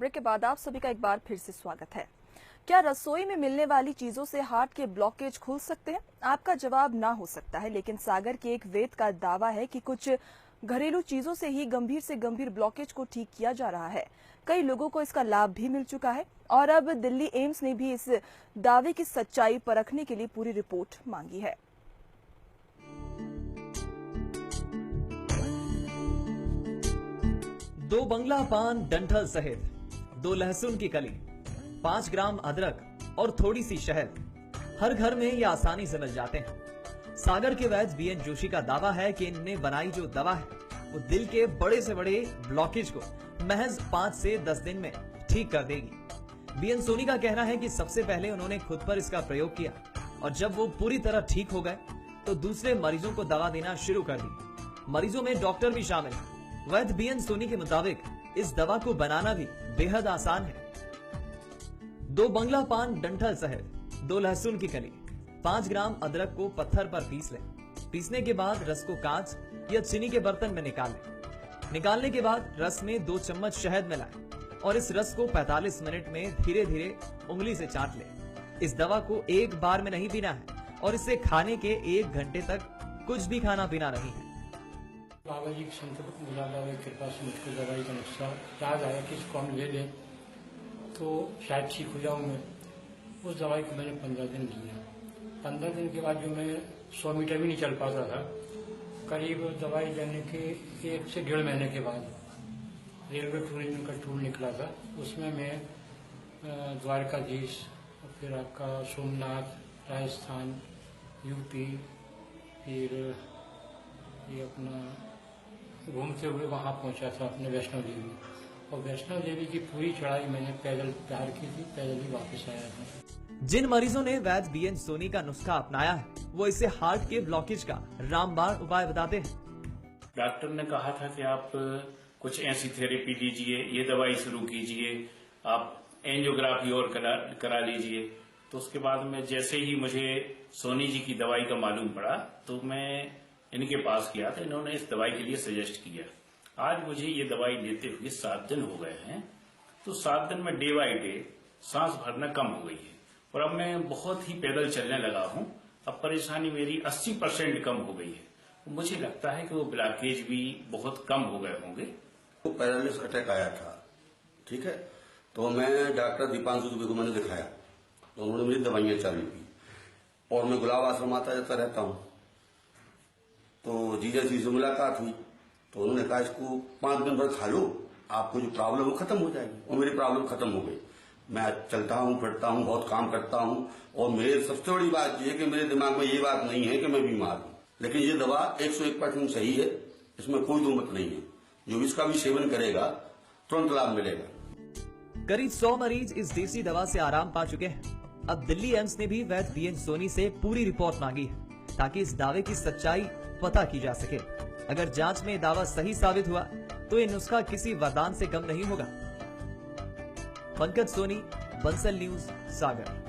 Break के बाद आप सभी का एक बार फिर से स्वागत है। क्या रसोई में मिलने वाली चीजों से हार्ट के ब्लॉकेज खुल सकते हैं? आपका जवाब ना हो सकता है, लेकिन सागर के एक वैद्य का दावा है कि कुछ घरेलू चीजों से ही गंभीर से गंभीर ब्लॉकेज को ठीक किया जा रहा है। कई लोगों को इसका लाभ भी मिल चुका है और अब दिल्ली एम्स ने भी इस दावे की सच्चाई परखने के लिए पूरी रिपोर्ट मांगी है। दो बंगला पान डंठल सहित 2 लहसुन की कली, 5 ग्राम अदरक और थोड़ी सी शहद, हर घर में ये आसानी से मिल जाते हैं। सागर के वैद्य बीएन जोशी का दावा है कि इनने बनाई जो दवा है वो दिल के बड़े से बड़े ब्लॉकेज को महज 5 से 10 दिन में ठीक कर देगी। बीएन सोनी का कहना है कि सबसे पहले उन्होंने खुद पर इसका प्रयोग किया और जब वो पूरी तरह ठीक हो गए तो दूसरे मरीजों को दवा देना शुरू कर दी। मरीजों में डॉक्टर भी शामिल है। वैद्य बीएन सोनी के मुताबिक इस दवा को बनाना भी बेहद आसान है। 2 बंगला पान डंठल सहित 2 लहसुन की कली, 5 ग्राम अदरक को पत्थर पर पीस लें। पीसने के बाद रस को कांच या चीनी के बर्तन में निकाल लें। निकालने के बाद रस में 2 चम्मच शहद मिलाएं और इस रस को 45 मिनट में धीरे धीरे उंगली से चाट लें। इस दवा को एक बार में नहीं पीना है और इसे खाने के 1 घंटे तक कुछ भी खाना पीना नहीं है। बाबा जी की संतत मुलाकात कृपा से मुझको दवाई का नुस्खा याद आया कि इसको हम ले लें तो शायद ठीक हो जाऊँ मैं। उस दवाई को मैंने 15 दिन लिया। 15 दिन के बाद जो मैं 100 मीटर भी नहीं चल पाता था, करीब दवाई लेने के 1 से 1.5 महीने के बाद रेलवे टूरिज्म का टूर निकला था। उसमें मैं द्वारकाधीश, फिर आपका सोमनाथ, राजस्थान, यूपी, फिर ये अपना घूमते हुए वहां पहुंचा था अपने वैष्णो देवी। और वैष्णो देवी की पूरी चढ़ाई मैंने पैदल तैयार की थी, पैदल ही वापस आया था। जिन मरीजों ने वैद्य बीएन सोनी का नुस्खा अपनाया है वो इसे हार्ट के ब्लॉकेज का रामबाण उपाय बताते हैं। डॉक्टर ने कहा था कि आप कुछ ऐसी थेरेपी लीजिए, ये दवाई शुरू कीजिए, आप एंजियोग्राफी और करा लीजिए। तो उसके बाद में जैसे ही मुझे सोनी जी की दवाई का मालूम पड़ा तो मैं इनके पास गया था। इन्होंने इस दवाई के लिए सजेस्ट किया। आज मुझे ये दवाई लेते हुए 7 दिन हो गए हैं। तो 7 दिन में डे बाई डे सांस भरना कम हो गई है और अब मैं बहुत ही पैदल चलने लगा हूं। अब परेशानी मेरी 80% कम हो गई है। मुझे लगता है कि वो ब्लॉकेज भी बहुत कम हो गए होंगे। तो पैरालिसिस अटैक आया था, ठीक है। तो मैं डॉक्टर दीपांशु दुबे को मैंने दिखाया तो उन्होंने मेरी दवाइयां चालू की और मैं गुलाब आश्रम आता जाता रहता हूं। तो जीजा जी से मुलाकात हुई तो उन्होंने कहा इसको 5 दिन भर खा लो, आपको जो प्रॉब्लम है खत्म हो जाएगी। और मेरी प्रॉब्लम खत्म हो गई। मैं चलता हूँ, फिरता हूँ, बहुत काम करता हूँ और मेरे सबसे बड़ी बात यह है कि मेरे दिमाग में ये बात नहीं है कि मैं बीमार हूँ। लेकिन ये दवा 101% सही है, इसमें कोई दो मत नहीं है। जो इसका भी सेवन करेगा तुरंत लाभ मिलेगा। करीब 100 मरीज इस देसी दवा से आराम पा चुके हैं। अब दिल्ली एम्स ने भी वैद्य बीएन सोनी से पूरी रिपोर्ट मांगी है ताकि इस दावे की सच्चाई पता की जा सके। अगर जांच में दावा सही साबित हुआ तो ये नुस्खा किसी वरदान से कम नहीं होगा। पंकज सोनी, बंसल न्यूज, सागर।